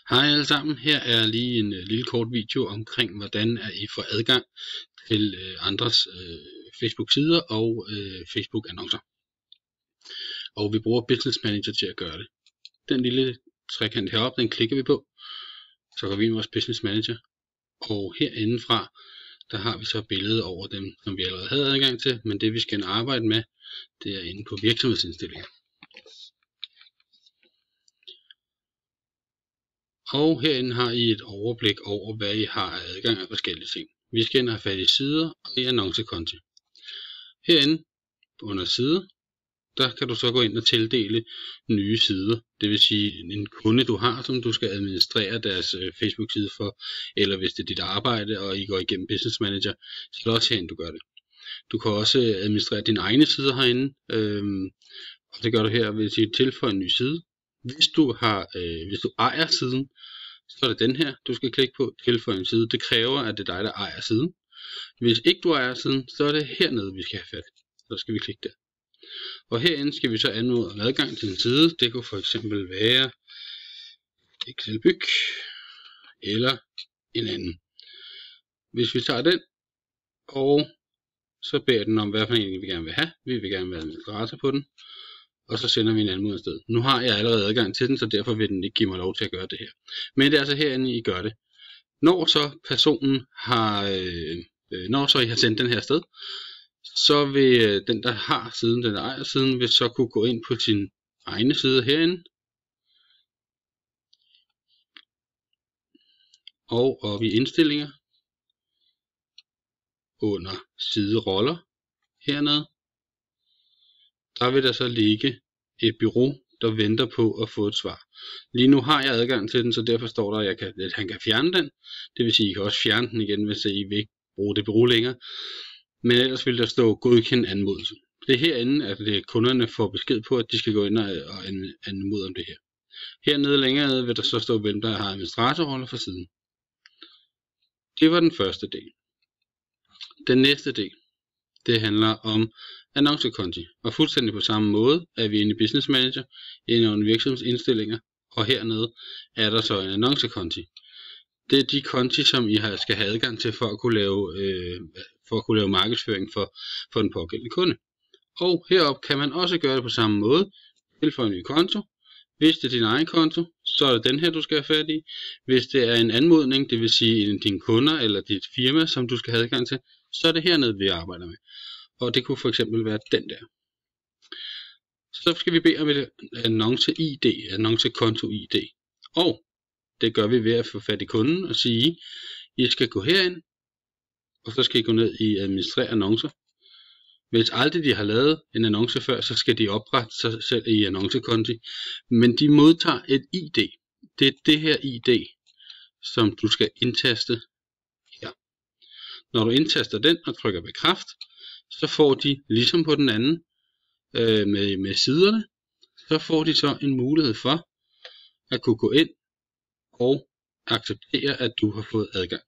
Hej alle sammen, her er lige en lille kort video omkring hvordan I får adgang til andres Facebook sider og Facebook annoncer. Og vi bruger Business Manager til at gøre det. Den lille trekant heroppe, den klikker vi på. Så går vi ind i vores Business Manager. Og herinde fra, der har vi så billedet over dem, som vi allerede havde adgang til. Men det vi skal arbejde med, det er inde på virksomhedsindstillinger. Og herinde har I et overblik over, hvad I har af adgang af forskellige ting. Vi skal ind og have fat i sider og i annoncekonti. Herinde under sider, der kan du så gå ind og tildele nye sider. Det vil sige en kunde du har, som du skal administrere deres Facebook-side for. Eller hvis det er dit arbejde, og I går igennem Business Manager, så er det også herinde du gør det. Du kan også administrere dine egne sider herinde. Og det gør du her ved at sige tilføje en ny side. Hvis du ejer siden, så er det den her, du skal klikke på, tilføje en side. Det kræver, at det er dig, der ejer siden. Hvis ikke du ejer siden, så er det hernede, vi skal have fat. Så skal vi klikke der. Og herinde skal vi så anmode om adgang til en side. Det kunne for eksempel være Excelbyg eller en anden. Hvis vi tager den, og så beder den om, hvad for en vi gerne vil have. Vi vil gerne være administrator på den. Og så sender vi en anmodning afsted. Nu har jeg allerede adgang til den, så derfor vil den ikke give mig lov til at gøre det her. Men det er altså herinde, I gør det. Når så personen har, I har sendt den her sted, så vil den, der har siden, den der ejer siden, vil så kunne gå ind på sin egne side herinde. Og op i indstillinger. Under sideroller hernede. Der vil der så ligge et bureau, der venter på at få et svar. Lige nu har jeg adgang til den, så derfor står der, at han kan fjerne den. Det vil sige, at I kan også fjerne den igen, hvis I vil ikke bruge det bureau længere. Men ellers vil der stå godkendt anmodelse. Det er herinde, at kunderne får besked på, at de skal gå ind og anmode om det her. Hernede længere nede vil der så stå, hvem der har administratorroller for siden. Det var den første del. Den næste del, det handler om annoncekonti. Og fuldstændig på samme måde er vi inde i Business Manager, inde under virksomhedsindstillinger, og hernede er der så en annoncekonti. Det er de konti, som I skal have adgang til for at kunne lave markedsføring for den pågældende kunde. Og heroppe kan man også gøre det på samme måde. Tilføje en ny konto. Hvis det er din egen konto, så er det den her, du skal have fat i. Hvis det er en anmodning, det vil sige dine kunder eller dit firma, som du skal have adgang til, så er det hernede, vi arbejder med. Og det kunne for eksempel være den der. Så skal vi bede om et annonce-ID, annoncekonto-ID. Og det gør vi ved at få fat i kunden og sige, I skal gå herind, og så skal I gå ned i administrere annoncer. Hvis aldrig de har lavet en annonce før, så skal de oprette sig selv i annoncekonti. Men de modtager et ID. Det er det her ID, som du skal indtaste her. Når du indtaster den og trykker bekræft, så får de, ligesom på den anden, med siderne, så får de så en mulighed for at kunne gå ind og acceptere, at du har fået adgang.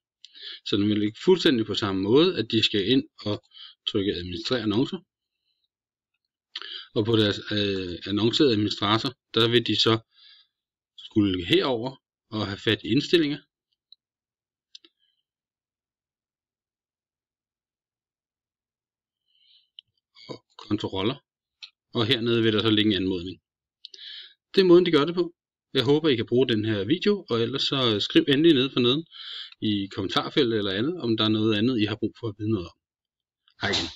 Så den vil ligge fuldstændig på samme måde, at de skal ind og trykke administrere annoncer. Og på deres annoncerede administrator, der vil de så skulle herover og have fat i indstillinger. Og kontroller. Og hernede vil der så ligge en anmodning. Det er måden de gør det på. Jeg håber I kan bruge den her video, og ellers så skriv endelig nede for neden i kommentarfeltet eller andet, om der er noget andet I har brug for at vide noget om. Hej igen.